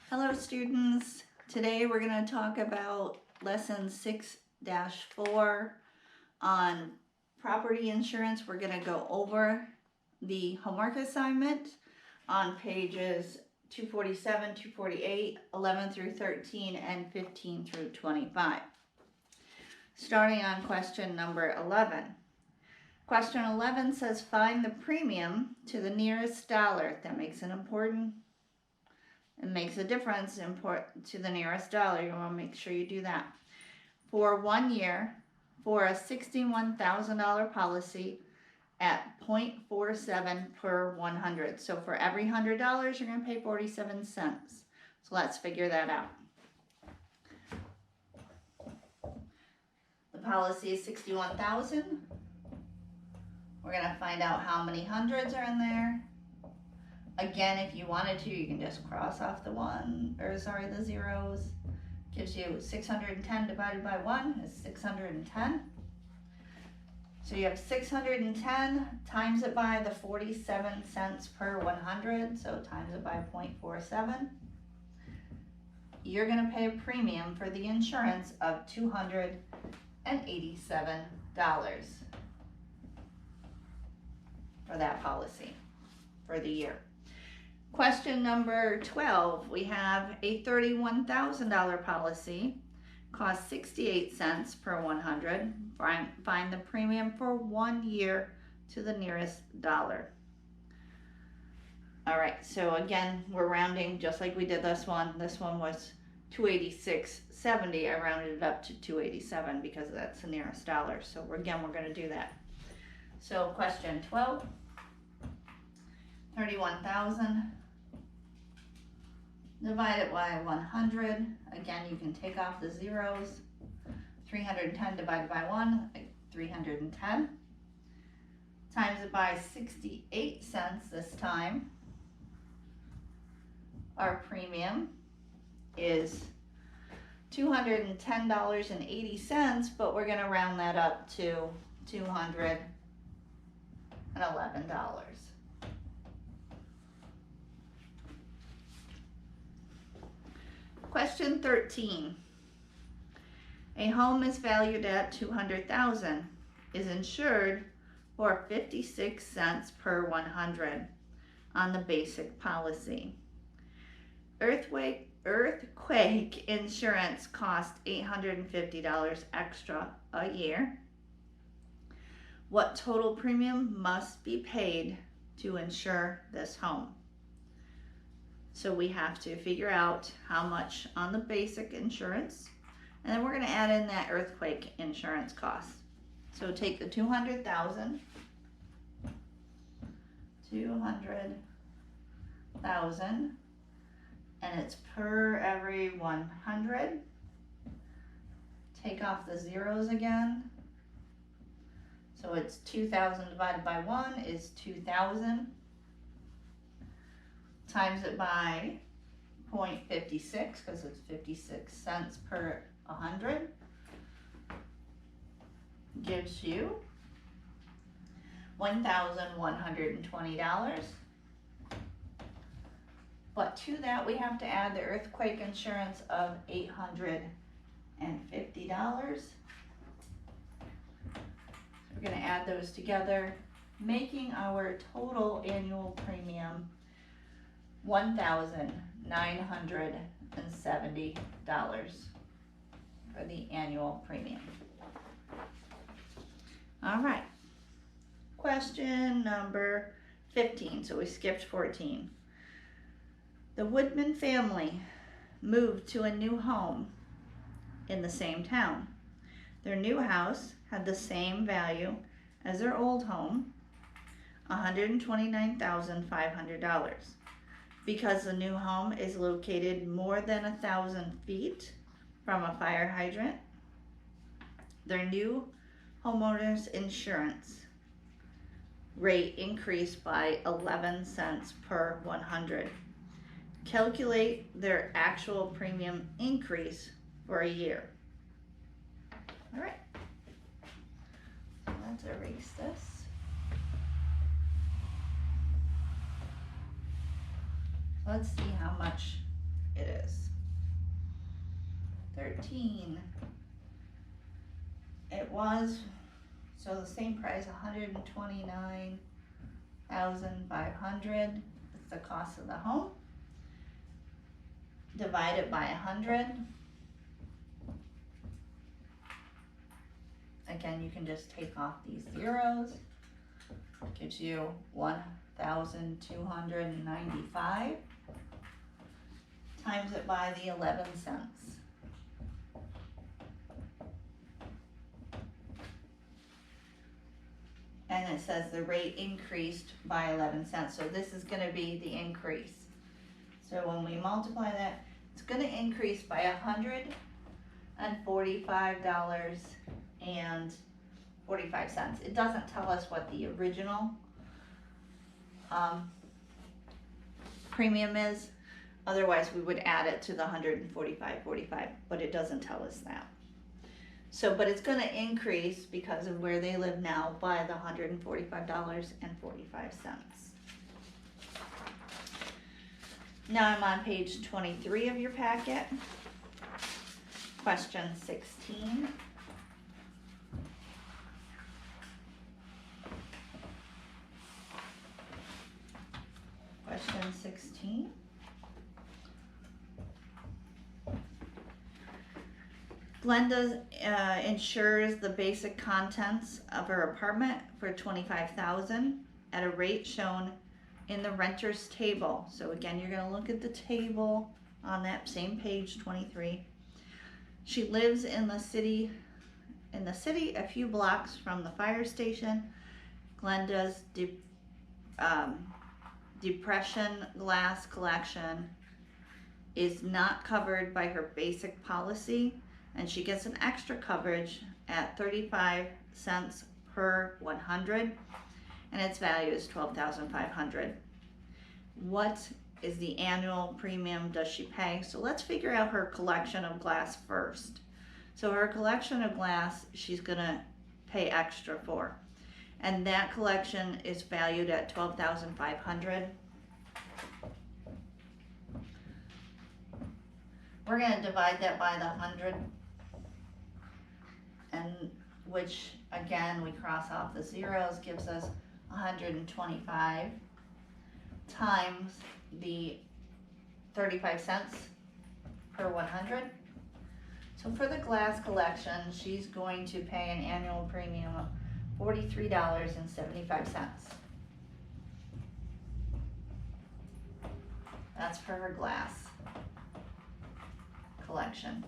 Hello students, today we're going to talk about lesson 6-4 on property insurance. We're going to go over the homework assignment on pages 247, 248, 11 through 13, and 15 through 25. Starting on question number 11. Question 11 says find the premium to the nearest dollar. That makes it important. It makes a difference to the nearest dollar. You want to make sure you do that. For 1 year, for a $61,000 policy at 0.47 per 100. So for every $100, you're going to pay 47 cents. So let's figure that out. The policy is 61,000. We're going to find out how many hundreds are in there. Again, if you wanted to, you can just cross off the zeros. Gives you 610 divided by 1 is 610. So you have 610, times it by the 47 cents per 100, so times it by 0.47. You're going to pay a premium for the insurance of $287 for that policy for the year. Question number 12, we have a $31,000 policy, costs 68 cents per 100. Find the premium for 1 year to the nearest dollar. All right, so again, we're rounding just like we did this one. This one was 286.70. I rounded it up to 287 because that's the nearest dollar. So we're going to do that. So question 12, 31,000. Divided by 100. Again, you can take off the zeros. 310 divided by 1, 310. Times it by 68 cents this time. Our premium is $210.80, but we're going to round that up to $211. Question 13. A home is valued at $200,000, is insured for 56 cents per 100 on the basic policy. Earthquake insurance costs $850 extra a year. What total premium must be paid to insure this home? So we have to figure out how much on the basic insurance, and then we're going to add in that earthquake insurance cost. So take the 200,000, and it's per every 100. Take off the zeros again. So it's 2,000 divided by 1 is 2,000. Times it by 0.56 because it's 56 cents per 100 gives you $1,120. But to that we have to add the earthquake insurance of $850. We're going to add those together, making our total annual premium $1,970 for the annual premium. All right, question number 15. So we skipped 14. The Woodman family moved to a new home in the same town. Their new house had the same value as their old home, $129,500. Because the new home is located more than 1,000 feet from a fire hydrant, their new homeowner's insurance rate increased by 11 cents per 100. Calculate their actual premium increase for a year. All right, so let's erase this. Let's see how much it is. 13. It was, so the same price, 129,500. It's the cost of the home. Divide it by 100. Again, you can just take off these zeros. It gives you 1,295. Times it by the 11 cents. And it says the rate increased by 11 cents. So this is going to be the increase. So when we multiply that, it's going to increase by $145.45. It doesn't tell us what the original premium is. Otherwise, we would add it to the $145.45, but it doesn't tell us that. So, but it's going to increase because of where they live now by the $145.45. Now I'm on page 23 of your packet. Question 16. Question 16. Glenda insures the basic contents of her apartment for $25,000 at a rate shown in the renter's table. So again, you're going to look at the table on that same page 23. She lives in the city a few blocks from the fire station. Glenda's depression glass collection is not covered by her basic policy, and she gets an extra coverage at 35 cents per 100, and its value is $12,500. What is the annual premium does she pay? So let's figure out her collection of glass first. So her collection of glass, she's gonna pay extra for, and that collection is valued at $12,500. We're gonna divide that by the 100, and which again we cross off the zeros, gives us 125 times the 35 cents per 100. So for the glass collection, she's going to pay an annual premium of $43.75. That's for her glass collection.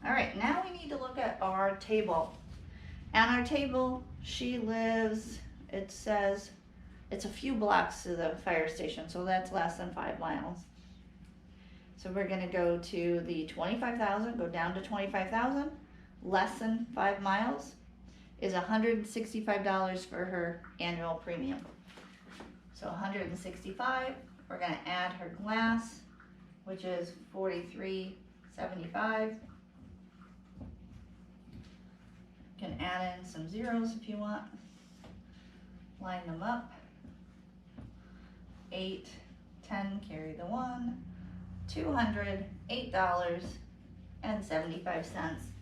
All right, now we need to look at our table. On our table, she lives, it says, it's a few blocks to the fire station, so that's less than 5 miles. So we're gonna go to the 25,000, go down to 25,000, less than 5 miles is $165 for her annual premium. So 165, we're gonna add her glass, which is $43.75. You can add in some zeros if you want. Line them up. 8, 10, carry the 1. $208.75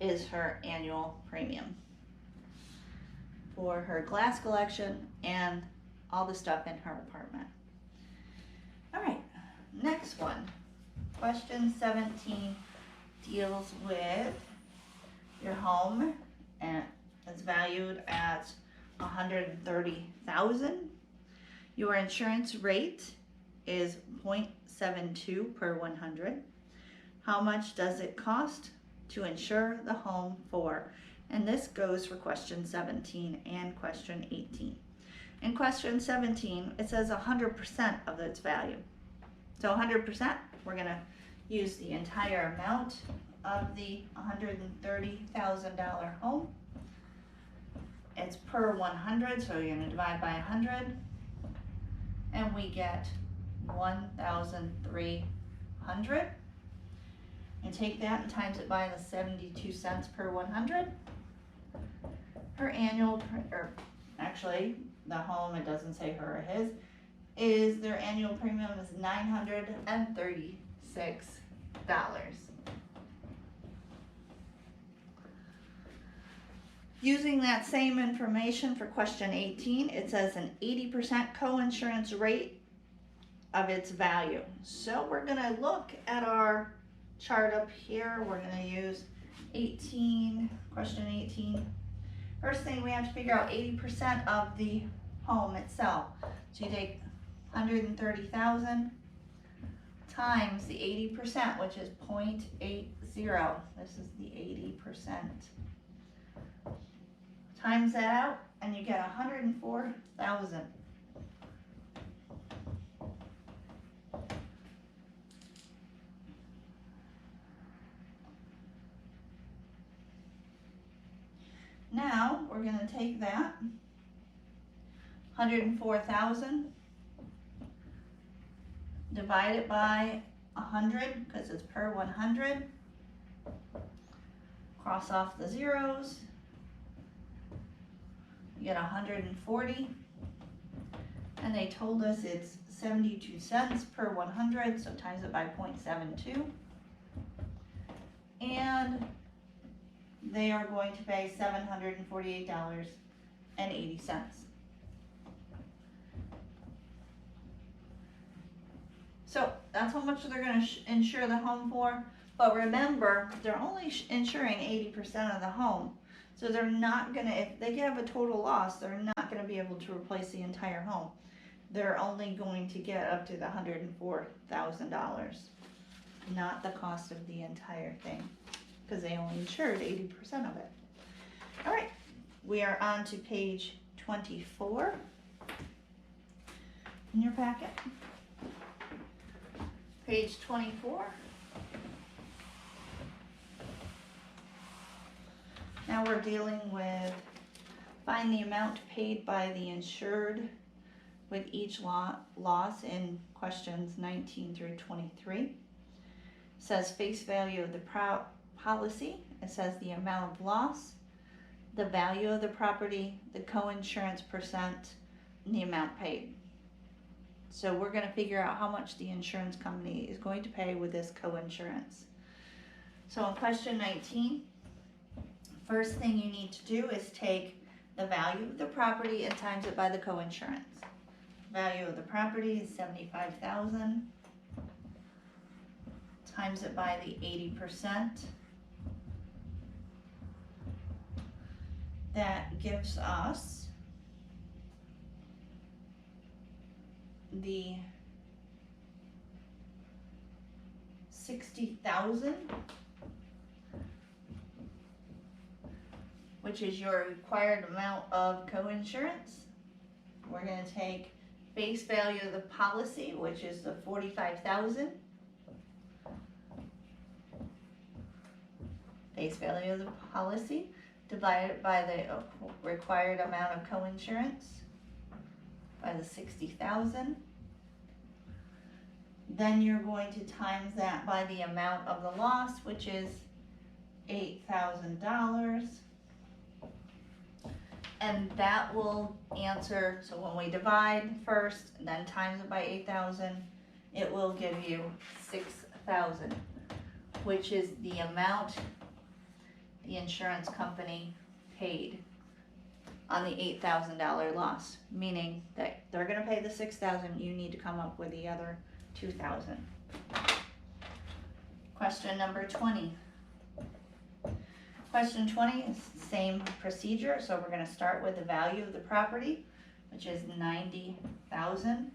is her annual premium for her glass collection and all the stuff in her apartment. All right, next one. Question 17 deals with your home, and it's valued at $130,000. Your insurance rate is 0.72 per 100. How much does it cost to insure the home for? And this goes for question 17 and question 18. In question 17, it says 100% of its value. So 100%, we're gonna use the entire amount of the $130,000 home. It's per 100, so you're gonna divide by 100, and we get 1,300. And take that and times it by the 72 cents per 100. Her annual, or actually the home, it doesn't say her or his, is their annual premium is $936. Using that same information for question 18, it says an 80% co-insurance rate of its value. So we're gonna look at our chart up here. We're gonna use 18, question 18. First thing we have to figure out 80% of the home itself. So you take 130,000 times the 80%, which is 0.80. This is the 80%. Times that out, and you get 104,000. Now we're going to take that 104,000, divide it by 100 because it's per 100. Cross off the zeros. You get 140, and they told us it's 72 cents per 100, so times it by 0.72, and they are going to pay $748.80. So that's how much they're going to insure the home for, but remember, they're only insuring 80% of the home. So they're not gonna, if they have a total loss, they're not gonna be able to replace the entire home. They're only going to get up to the $104,000, not the cost of the entire thing, because they only insured 80% of it. All right, we are on to page 24 in your packet. Page 24. Now we're dealing with find the amount paid by the insured with each loss in questions 19 through 23. It says face value of the policy. It says the amount of loss, the value of the property, the co-insurance percent, and the amount paid. So we're going to figure out how much the insurance company is going to pay with this co-insurance. So in question 19, first thing you need to do is take the value of the property and times it by the co-insurance. Value of the property is $75,000. Times it by the 80%. That gives us the 60,000, which is your required amount of co-insurance. We're going to take face value of the policy, which is the 45,000. Face value of the policy divided by the required amount of co-insurance by the 60,000. Then you're going to times that by the amount of the loss, which is $8,000. And that will answer, so when we divide first and then times it by 8,000, it will give you 6,000, which is the amount the insurance company paid on the $8,000 loss, meaning that they're going to pay the 6,000. You need to come up with the other 2,000. Question number 20. Question 20 is the same procedure, so we're going to start with the value of the property, which is 90,000.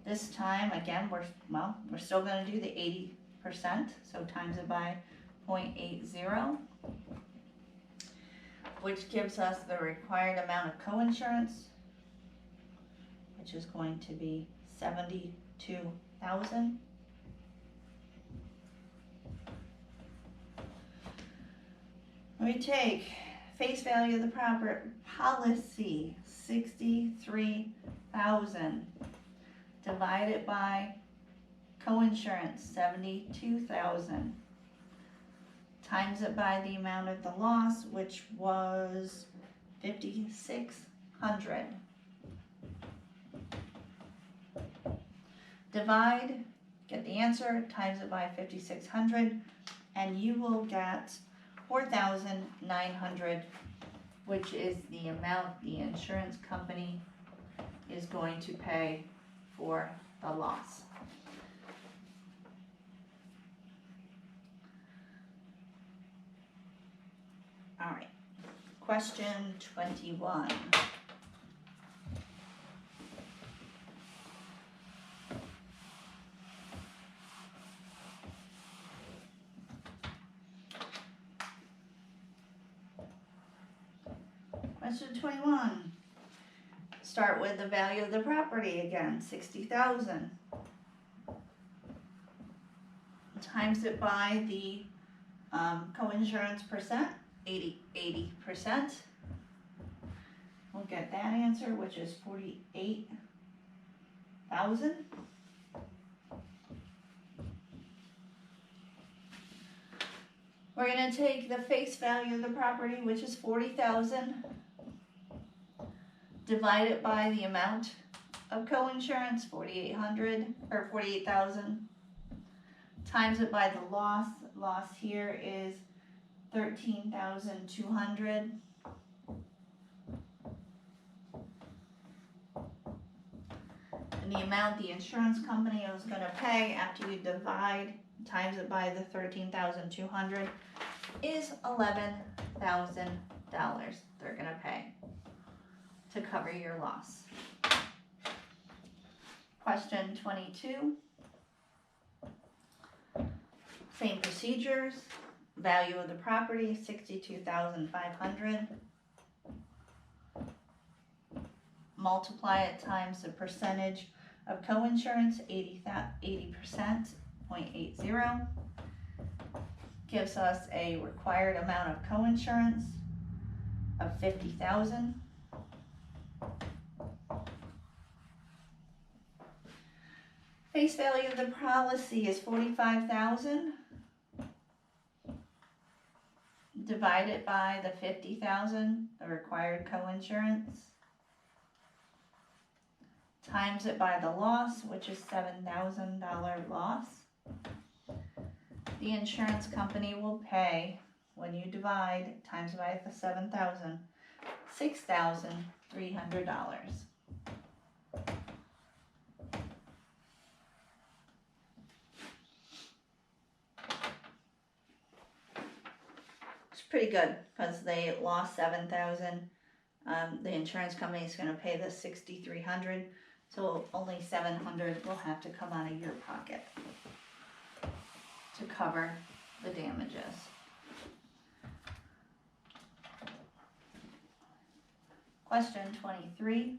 This time, again, we're still going to do the 80%, so times it by 0.80, which gives us the required amount of co-insurance, which is going to be 72,000. We take face value of the policy, 63,000, divide it by co-insurance, 72,000, times it by the amount of the loss, which was 5,600. Divide, get the answer, times it by 5,600, and you will get 4,900, which is the amount the insurance company is going to pay for the loss. All right, question 21. Question 21. Start with the value of the property again, 60,000. Times it by the co-insurance percent, 80%. We'll get that answer, which is 48,000. We're going to take the face value of the property, which is 40,000, divide it by the amount of co-insurance, 4,800 or 48,000, times it by the loss. Loss here is 13,200. And the amount the insurance company is going to pay after you divide times it by the 13,200 is $11,000 they're going to pay to cover your loss. Question 22. Same procedures. Value of the property, 62,500. Multiply it times the percentage of co-insurance, 80%, 0.80. Gives us a required amount of co-insurance of 50,000. Face value of the policy is 45,000. Divide it by the 50,000, the required co-insurance. Times it by the loss, which is $7,000 loss. The insurance company will pay, when you divide, times by the 7,000, $6,300. It's pretty good because they lost 7,000. The insurance company is going to pay the 6,300, so only 700 will have to come out of your pocket to cover the damages. Question 23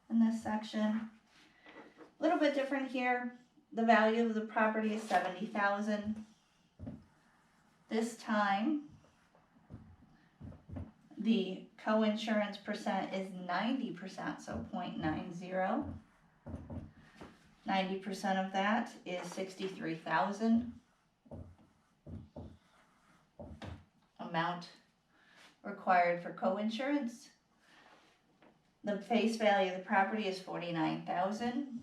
in this section. A little bit different here. The value of the property is 70,000. This time, the co-insurance percent is 90%, so 0.90. 90% of that is 63,000. Amount required for co-insurance. The face value of the property is 49,000.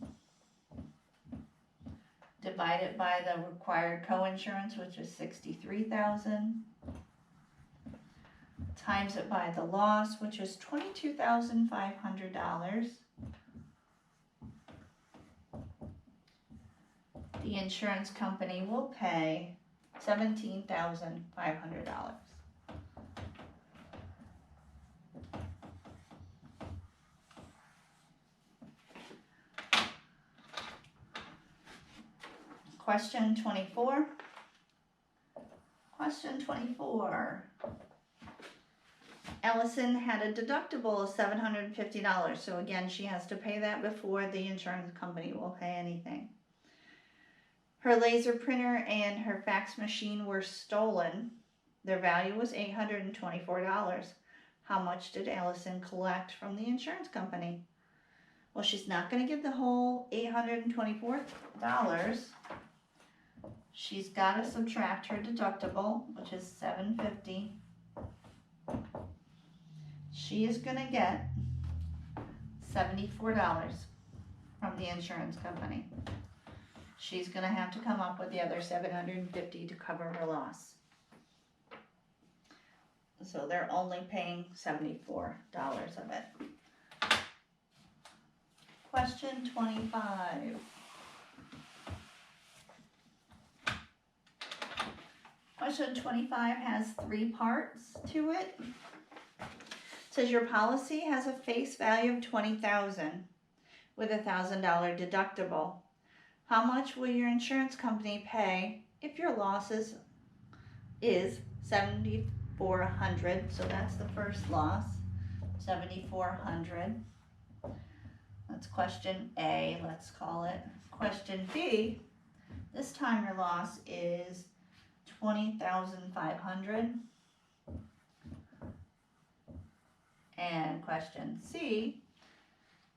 Divide it by the required co-insurance, which is 63,000. Times it by the loss, which is $22,500. The insurance company will pay $17,500. Question 24. Question 24. Allison had a deductible of $750, so again, she has to pay that before the insurance company will pay anything. Her laser printer and her fax machine were stolen. Their value was $824. How much did Allison collect from the insurance company? Well, she's not going to get the whole $824. She's got to subtract her deductible, which is $750. She is going to get $74 from from the insurance company. She's gonna have to come up with the other $750 to cover her loss. So they're only paying $74 of it. Question 25. Question 25 has 3 parts to it. It says your policy has a face value of $20,000 with a $1,000 deductible. How much will your insurance company pay if your loss is $7,400? So that's the first loss, $7,400. That's question A, let's call it. Question B, this time your loss is $20,500. And question C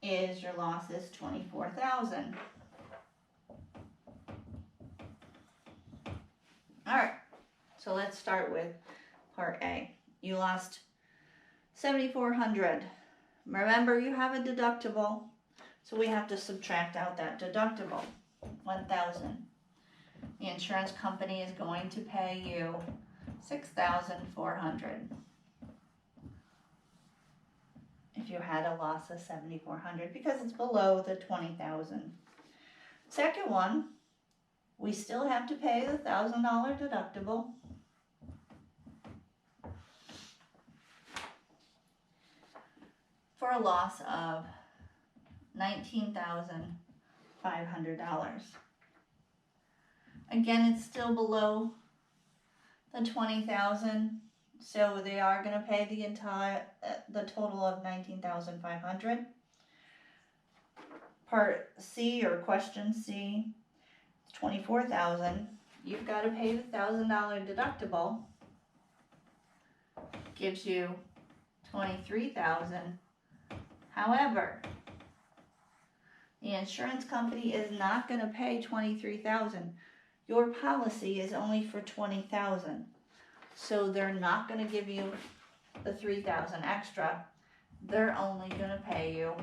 is your loss is $24,000. All right, so let's start with part A. You lost $7,400. Remember, you have a deductible, so we have to subtract out that deductible, $1,000. The insurance company is going to pay you $6,400 if you had a loss of $7,400 because it's below the $20,000. Second one, we still have to pay the $1,000 deductible. For a loss of $19,500. Again, it's still below the $20,000, so they are going to pay the total of $19,500. Part C, or question C, is $24,000. You've got to pay the $1,000 deductible. Gives you $23,000. However, the insurance company is not going to pay $23,000. Your policy is only for $20,000. So they're not going to give you the $3,000 extra. They're only going to pay you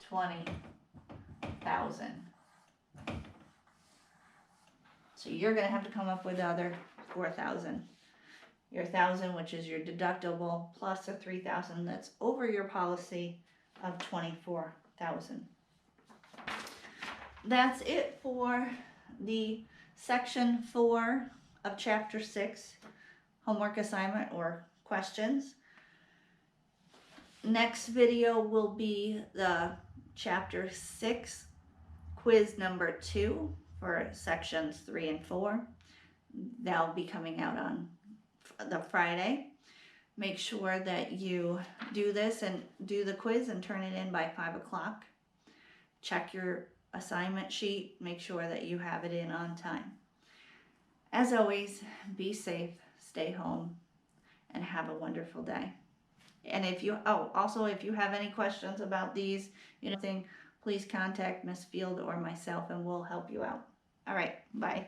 $20,000. So you're going to have to come up with the other $4,000. Your $1,000, which is your deductible, plus the $3,000 that's over your policy of $24,000. That's it for the section 4 of chapter 6, homework assignment or questions. Next video will be the chapter 6 quiz number 2 for sections 3 and 4. That'll be coming out on the Friday. Make sure that you do this and do the quiz and turn it in by 5 o'clock. Check your assignment sheet. Make sure that you have it in on time. As always, be safe, stay home, and have a wonderful day. And if you have any questions about these, please contact Miss Field or myself and we'll help you out. All right, bye.